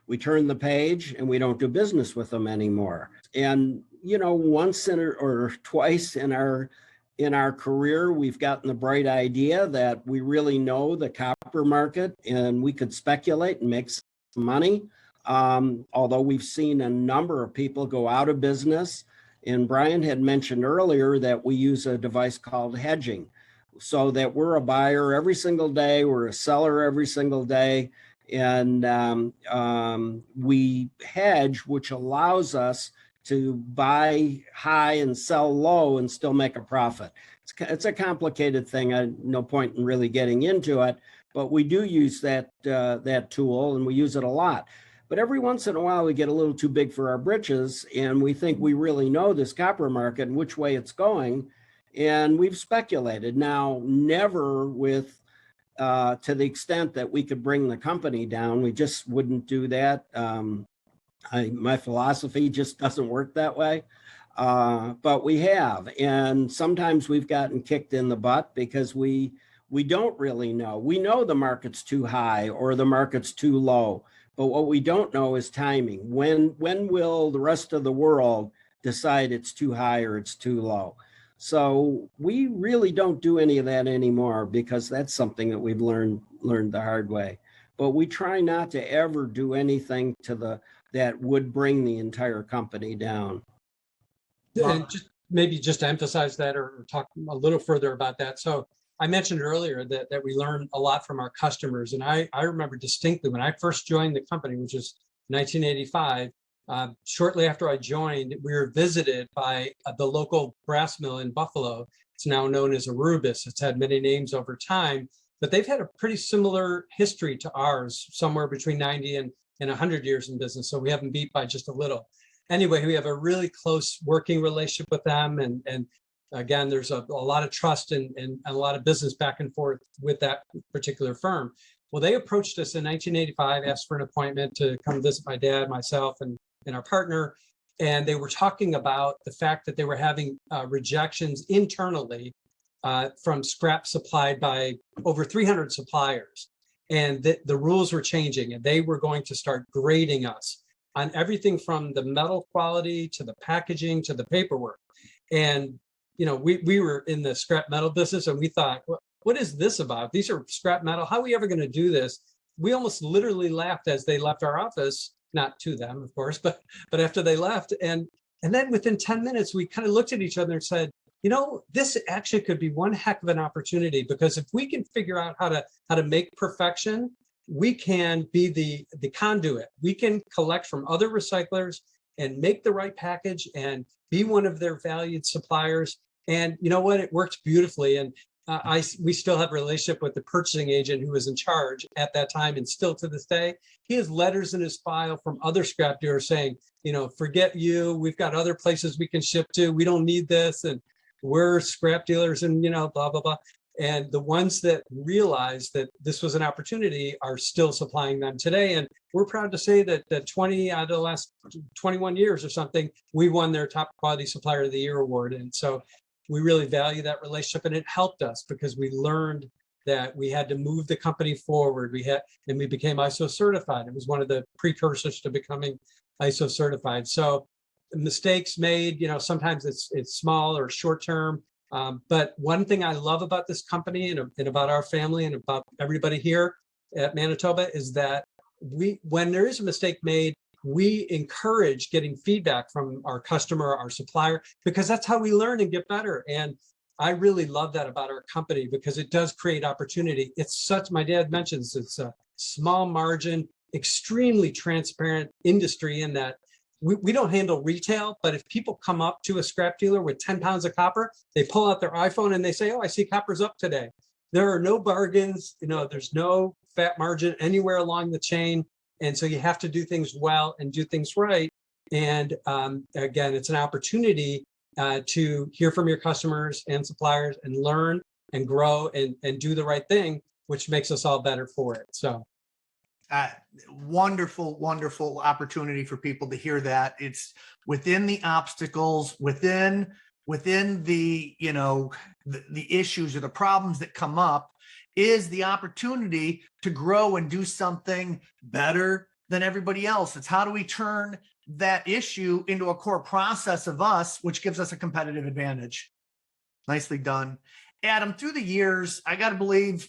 we turn the page and we don't do business with them anymore. And, once or twice in our career, we've gotten the bright idea that we really know the copper market and we could speculate and make some money. Although we've seen a number of people go out of business And Brian had mentioned earlier that we use a device called hedging, so that we're a buyer every single day, we're a seller every single day, and we hedge, which allows us to buy high and sell low and still make a profit. It's a complicated thing. No point in really getting into it, but we do use that tool, and we use it a lot. But every once in a while, we get a little too big for our britches, and we think we really know this copper market and which way it's going, and we've speculated. Now, never with to the extent that we could bring the company down. We just wouldn't do that. My philosophy just doesn't work that way. But we have, and sometimes we've gotten kicked in the butt because we don't really know. We know the market's too high or the market's too low, but what we don't know is timing. When will the rest of the world decide it's too high or it's too low? So we really don't do any of that anymore, because that's something that we've learned the hard way. But we try not to ever do anything that would bring the entire company down. And maybe just to emphasize that, or talk a little further about that. So I mentioned earlier that we learn a lot from our customers. And I remember distinctly when I first joined the company, which was 1985, shortly after I joined, we were visited by the local brass mill in Buffalo. It's now known as Arubis. It's had many names over time, but they've had a pretty similar history to ours, somewhere between 90 and 100 years in business. So we haven't beat by just a little. Anyway, we have a really close working relationship with them. And again, there's a lot of trust and a lot of business back and forth with that particular firm. Well, they approached us in 1985, asked for an appointment to come visit my dad, myself, and our partner. And they were talking about the fact that they were having rejections internally from scrap supplied by over 300 suppliers. And the rules were changing, and they were going to start grading us on everything from the metal quality to the packaging to the paperwork. And, we were in the scrap metal business, and we thought, what is this about? These are scrap metal. How are we ever going to do this? We almost literally laughed as they left our office, not to them, of course, but after they left. And then within 10 minutes, we kind of looked at each other and said, this actually could be one heck of an opportunity, because if we can figure out how to make perfection, we can be the conduit. We can collect from other recyclers and make the right package and be one of their valued suppliers. And you know what? It worked beautifully. And we still have a relationship with the purchasing agent who was in charge at that time, and still to this day, he has letters in his file from other scrap dealers saying, forget you. We've got other places we can ship to. We don't need this. And we're scrap dealers and, blah, blah, blah. And the ones that realized that this was an opportunity are still supplying them today. And we're proud to say that 20 out of the last 21 years or something, we won their Top Quality Supplier of the Year award. And so we really value that relationship, and it helped us because we learned that we had to move the company forward. And we became ISO certified. It was one of the precursors to becoming ISO certified. So mistakes made, sometimes it's small or short term. But one thing I love about this company and about our family and about everybody here at Manitoba is that when there is a mistake made, we encourage getting feedback from our customer, our supplier, because that's how we learn and get better. And I really love that about our company, because it does create opportunity. My dad mentions, it's a small margin, extremely transparent industry in that we don't handle retail, but if people come up to a scrap dealer with 10 pounds of copper, they pull out their iPhone and they say, oh, I see copper's up today. There are no bargains, there's no fat margin anywhere along the chain. And so you have to do things well and do things right. And again, it's an opportunity to hear from your customers and suppliers and learn and grow and do the right thing, which makes us all better for it. So. Wonderful, wonderful opportunity for people to hear that. It's within the obstacles, within the, the issues or the problems that come up, is the opportunity to grow and do something better than everybody else. It's how do we turn that issue into a core process of us, which gives us a competitive advantage. Nicely done. Adam, through the years, I got to believe,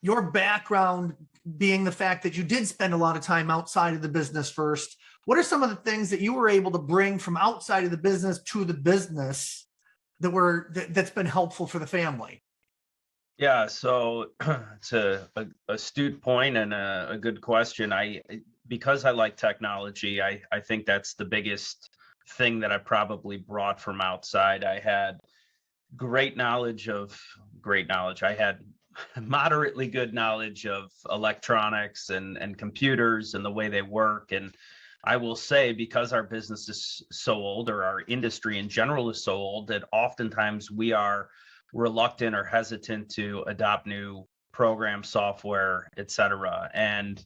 your background being the fact that you did spend a lot of time outside of the business first, what are some of the things that you were able to bring from outside of the business to the business that's been helpful for the family? Yeah, so it's a astute point and a good question. Because I like technology, I think that's the biggest thing that I probably brought from outside. I had great knowledge. I had moderately good knowledge of electronics and computers and the way they work. And I will say, because our business is so old, or our industry in general is so old, that oftentimes we are reluctant or hesitant to adopt new program software, et cetera. And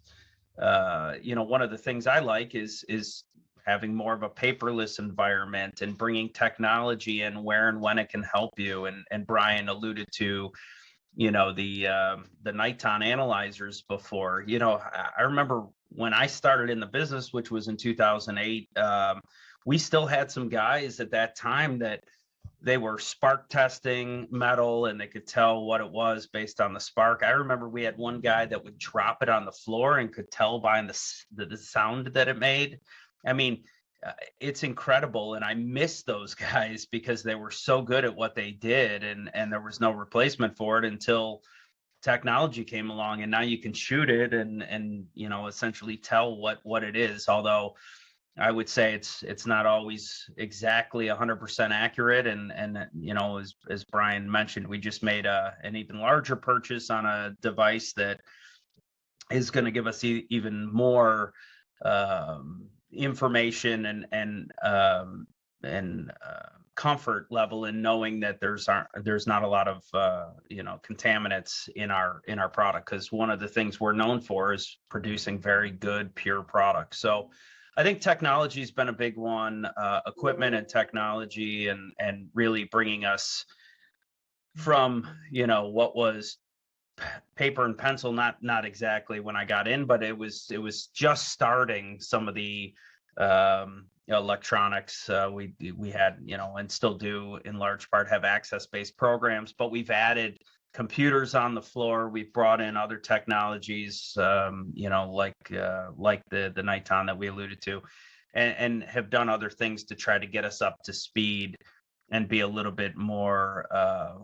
one of the things I like is having more of a paperless environment and bringing technology in where and when it can help you. And Brian alluded to, the Niton analyzers before. I remember when I started in the business, which was in 2008, we still had some guys at that time that they were spark testing metal, and they could tell what it was based on the spark. I remember we had one guy that would drop it on the floor and could tell by the sound that it made. I mean, it's incredible. And I miss those guys because they were so good at what they did, and there was no replacement for it until technology came along, and now you can shoot it and essentially tell what it is. Although I would say it's not always exactly 100% accurate. And as Brian mentioned, we just made an even larger purchase on a device that is going to give us even more information and comfort level in knowing that there's not a lot of contaminants in our product, because one of the things we're known for is producing very good pure products. So I think technology has been a big one, equipment and technology, and really bringing us from, what was paper and pencil, not exactly when I got in, but it was just starting some of the electronics. We had, and still do in large part, have access-based programs, but we've added computers on the floor. We've brought in other technologies, like the Niton that we alluded to, and have done other things to try to get us up to speed and be a little bit more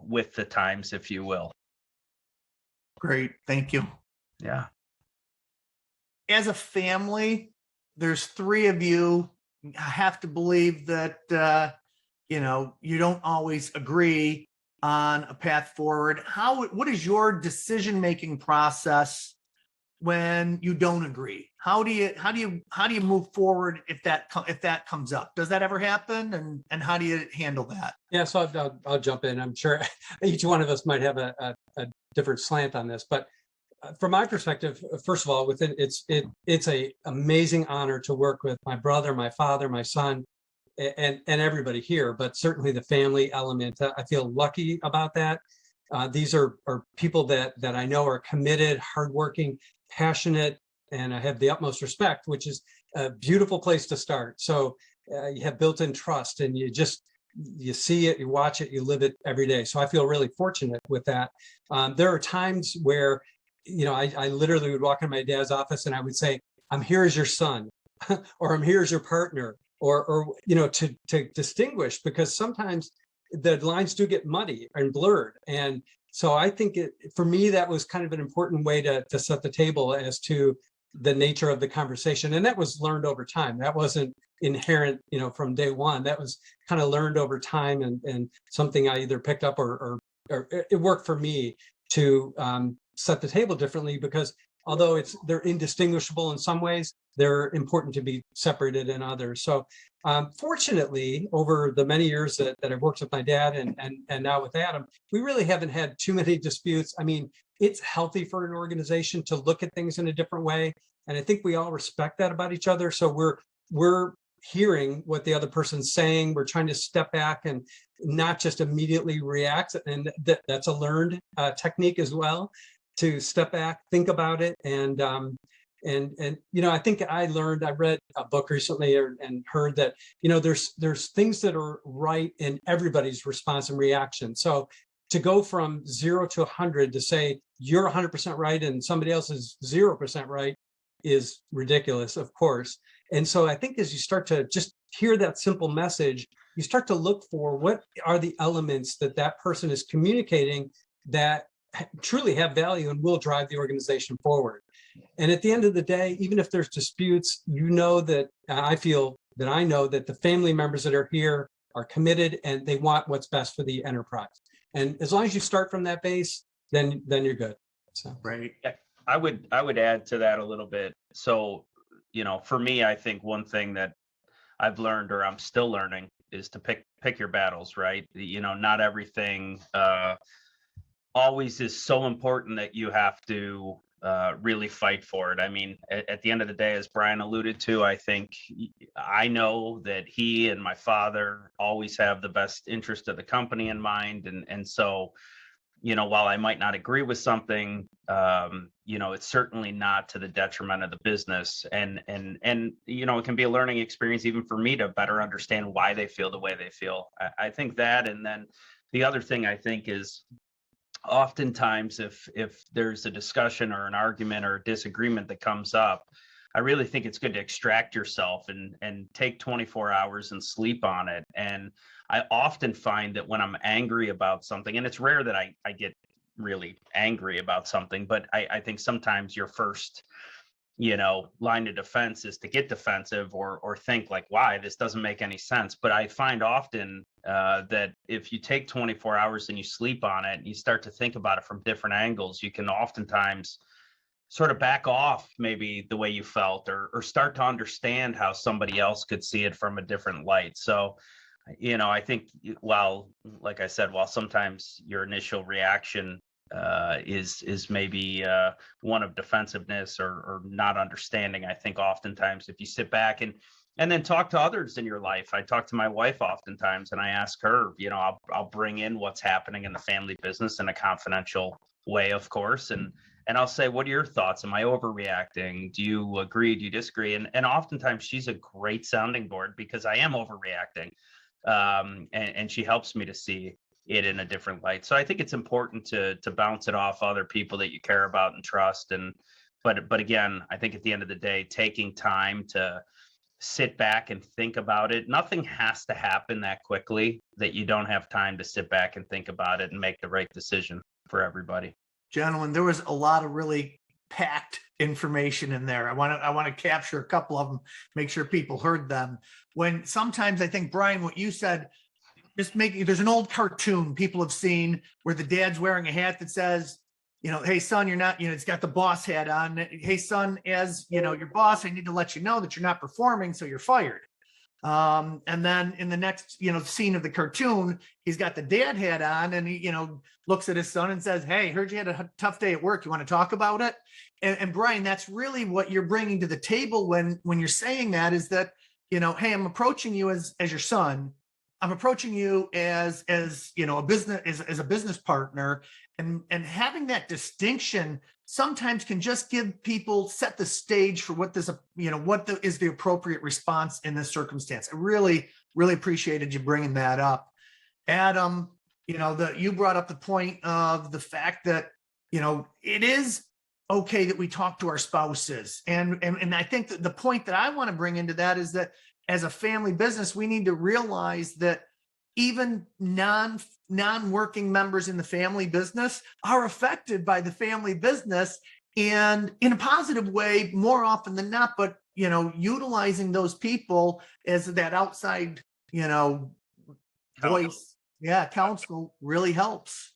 with the times, if you will. Great. Thank you. Yeah. As a family, there's three of you. I have to believe that, you don't always agree on a path forward. What is your decision-making process when you don't agree? How do you move forward if that comes up? Does that ever happen? And how do you handle that? Yeah, so I'll jump in. I'm sure each one of us might have a different slant on this, but from my perspective, first of all, it's a amazing honor to work with my brother, my father, my son, and everybody here, but certainly the family element. I feel lucky about that. These are people that I know are committed, hardworking, passionate, and I have the utmost respect, which is a beautiful place to start. So you have built-in trust, and you see it, you watch it, you live it every day. So I feel really fortunate with that. There are times where, I literally would walk in my dad's office and I would say, I'm here as your son, or I'm here as your partner, or to distinguish, because sometimes the lines do get muddy and blurred. And so I think for me, that was kind of an important way to set the table as to the nature of the conversation. And that was learned over time. That wasn't inherent, from day one. That was kind of learned over time, and something I either picked up or it worked for me to set the table differently, because although they're indistinguishable in some ways, they're important to be separated in others. So fortunately, over the many years that I've worked with my dad and now with Adam, we really haven't had too many disputes. I mean, it's healthy for an organization to look at things in a different way. And I think we all respect that about each other. So we're hearing what the other person's saying. We're trying to step back and not just immediately react. And that's a learned technique as well, to step back, think about it. And I think I read a book recently and heard that, there's things that are right in everybody's response and reaction. So to go from 0 to 100 to say you're 100% right and somebody else is 0% right is ridiculous, of course. And so I think as you start to just hear that simple message, you start to look for what are the elements that that person is communicating that truly have value and will drive the organization forward. And at the end of the day, even if there's disputes, you know that I feel that I know that the family members that are here are committed and they want what's best for the enterprise. And as long as you start from that base, then you're good. So Right. I would add to that a little bit. So, for me, I think one thing that I've learned, or I'm still learning, is to pick your battles, right? Not everything always is so important that you have to really fight for it. I mean, at the end of the day, as Brian alluded to, I know that he and my father always have the best interest of the company in mind. And so, while I might not agree with something, it's certainly not to the detriment of the business. And it can be a learning experience even for me to better understand why they feel the way they feel. I think that, and then the other thing I think is, oftentimes if there's a discussion or an argument or a disagreement that comes up, I really think it's good to extract yourself and take 24 hours and sleep on it. And I often find that when I'm angry about something, and it's rare that I get really angry about something, but I think sometimes your first line of defense is to get defensive or think like, why, this doesn't make any sense. But I find often that if you take 24 hours and you sleep on it and you start to think about it from different angles, you can oftentimes sort of back off maybe the way you felt, or start to understand how somebody else could see it from a different light. So, I think like I said, while sometimes your initial reaction is maybe one of defensiveness or not understanding, I think oftentimes if you sit back and then talk to others in your life. I talk to my wife oftentimes and I ask her, I'll bring in what's happening in the family business in a confidential way, of course. And I'll say, what are your thoughts? Am I overreacting? Do you agree? Do you disagree? And oftentimes she's a great sounding board because I am overreacting. And she helps me to see it in a different light. So I think it's important to bounce it off other people that you care about and trust. But again, I think at the end of the day, taking time to sit back and think about it. Nothing has to happen that quickly that you don't have time to sit back and think about it and make the right decision for everybody. Gentlemen, there was a lot of really packed information in there. I want to capture a couple of them, make sure people heard them. When sometimes I think, Brian, what you said, there's an old cartoon people have seen where the dad's wearing a hat that says, hey son, you're not, it's got the boss hat on. Hey son, as your boss, I need to let you know that you're not performing, so you're fired. And then in the next, scene of the cartoon, he's got the dad hat on and he, looks at his son and says, hey, heard you had a tough day at work. You want to talk about it? And Brian, that's really what you're bringing to the table when you're saying that, is that, hey, I'm approaching you as your son. I'm approaching you as a business, as a business partner, and having that distinction sometimes can just give people, set the stage for what is the appropriate response in this circumstance. I really, really appreciated you bringing that up. Adam, you brought up the point of the fact that, it is okay that we talk to our spouses. And I think that the point that I want to bring into that is that as a family business, we need to realize that even non-working members in the family business are affected by the family business, and in a positive way more often than not. But, utilizing those people as that outside, voice, counsel really helps.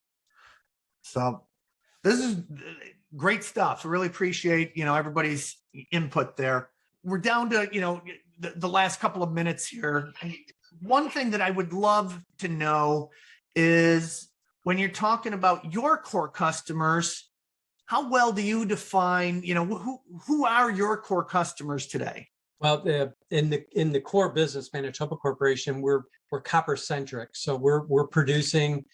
So this is great stuff. I really appreciate, everybody's input there. We're down to, the last couple of minutes here. One thing that I would love to know is, when you're talking about your core customers, how well do you define, who are your core customers today? Well, in the core business, Manitoba Corporation, we're copper centric. So we're producing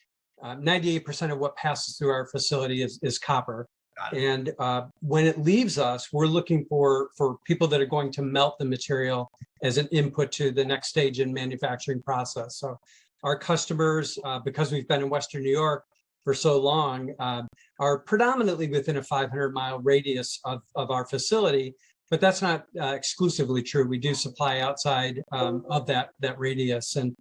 98% of what passes through our facility is copper. And when it leaves us, we're looking for people that are going to melt the material as an input to the next stage in manufacturing process. So our customers, because we've been in Western New York for so long, are predominantly within a 500-mile radius of our facility. but that's not exclusively true. We do supply outside of that radius. And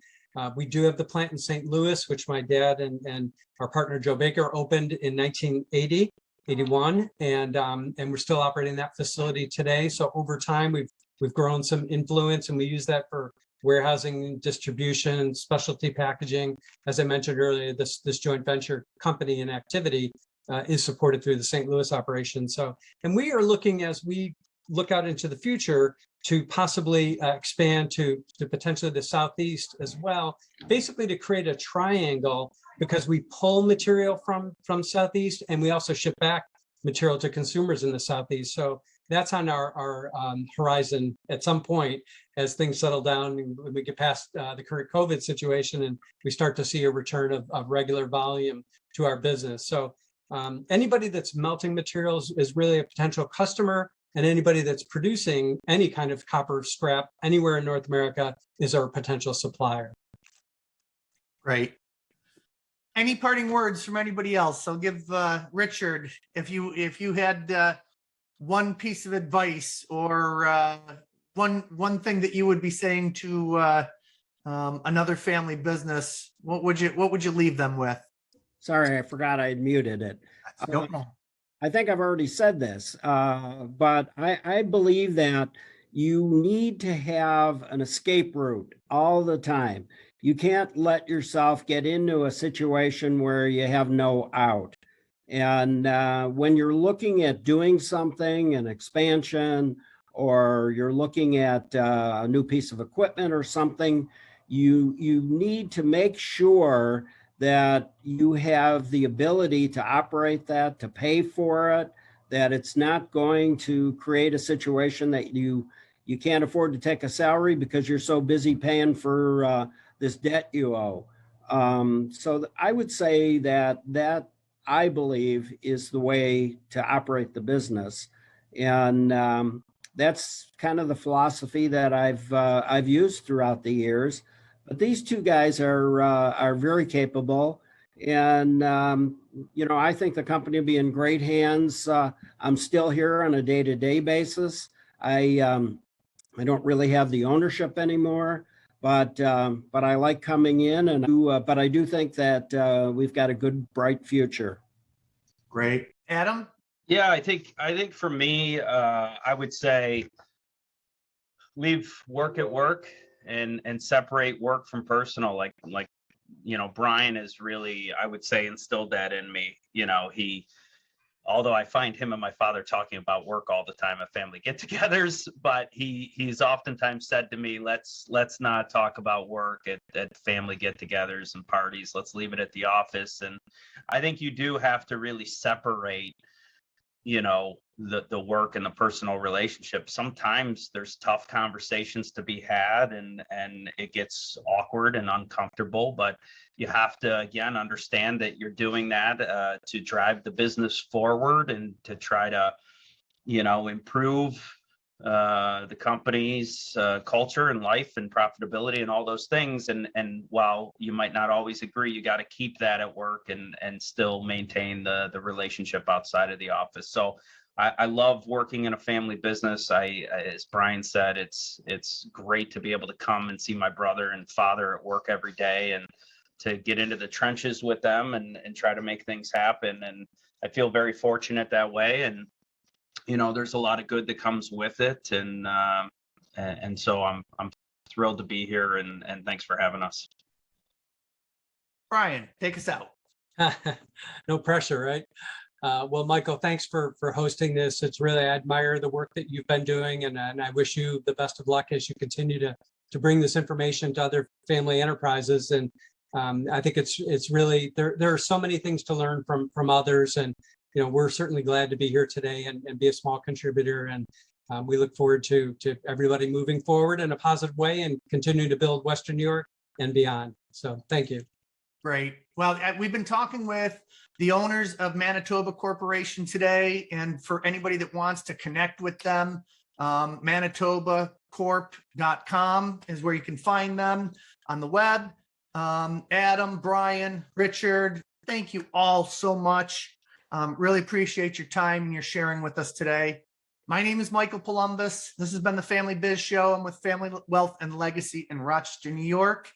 we do have the plant in St. Louis, which my dad and our partner Joe Baker opened in 1980, 81, and we're still operating that facility today. So over time, we've grown some influence, and we use that for warehousing, distribution, specialty packaging. As I mentioned earlier, this joint venture company and activity is supported through the St. Louis operation. So, and we are looking, as we look out into the future, to possibly expand to potentially the Southeast as well, basically to create a triangle, because we pull material from Southeast, and we also ship back material to consumers in the Southeast. So that's on our horizon at some point as things settle down and when we get past the current COVID situation and we start to see a return of regular volume to our business. So anybody that's melting materials is really a potential customer, and anybody that's producing any kind of copper scrap anywhere in North America is our potential supplier. Great. Any parting words from anybody else? I'll give Richard, if you had one piece of advice or one thing that you would be saying to another family business, what would you leave them with? Sorry, I forgot I had muted it. I don't know. I think I've already said this, but I believe that you need to have an escape route all the time. You can't let yourself get into a situation where you have no out. And when you're looking at doing something, an expansion, or you're looking at a new piece of equipment or something, you need to make sure that you have the ability to operate that, to pay for it, that it's not going to create a situation that you can't afford to take a salary because you're so busy paying for this debt you owe. So I would say that I believe is the way to operate the business. And that's kind of the philosophy that I've used throughout the years. But these two guys are very capable, and I think the company will be in great hands. I'm still here on a day-to-day basis. I don't really have the ownership anymore, but I like coming in, and but I do think that we've got a good, bright future. Great, Adam. Yeah, I think for me, I would say leave work at work and separate work from personal. Like Brian has really, I would say, instilled that in me. Although I find him and my father talking about work all the time at family get-togethers, but he's oftentimes said to me, let's not talk about work at family get-togethers and parties. Let's leave it at the office. And I think you do have to really separate the work and the personal relationship. Sometimes there's tough conversations to be had, and it gets awkward and uncomfortable, but you have to, again, understand that you're doing that to drive the business forward and to try to improve the company's culture and life and profitability and all those things. And while you might not always agree, you got to keep that at work and still maintain the relationship outside of the office. So I love working in a family business. As Brian said, it's great to be able to come and see my brother and father at work every day and to get into the trenches with them and try to make things happen. And I feel very fortunate that way. And there's a lot of good that comes with it, and so I'm thrilled to be here, and thanks for having us. Brian, take us out. No pressure, right? Well, Michael, thanks for hosting this. It's really, I admire the work that you've been doing, and I wish you the best of luck as you continue to bring this information to other family enterprises. And I think it's really, there are so many things to learn from others, and we're certainly glad to be here today and be a small contributor. And we look forward to everybody moving forward in a positive way and continue to build Western New York and beyond. So thank you. Great. Well, we've been talking with the owners of Manitoba Corporation today. And for anybody that wants to connect with them, manitobacorp.com is where you can find them on the web. Adam, Brian, Richard, thank you all so much. Really appreciate your time and your sharing with us today. My name is Michael Palumbos. This has been the Family Biz Show. I'm with Family Wealth and Legacy in Rochester, New York.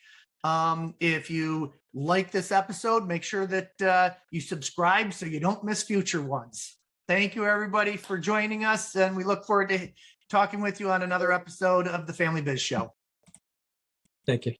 If you like this episode, make sure that you subscribe so you don't miss future ones. Thank you, everybody, for joining us, and we look forward to talking with you on another episode of the Family Biz Show. Thank you.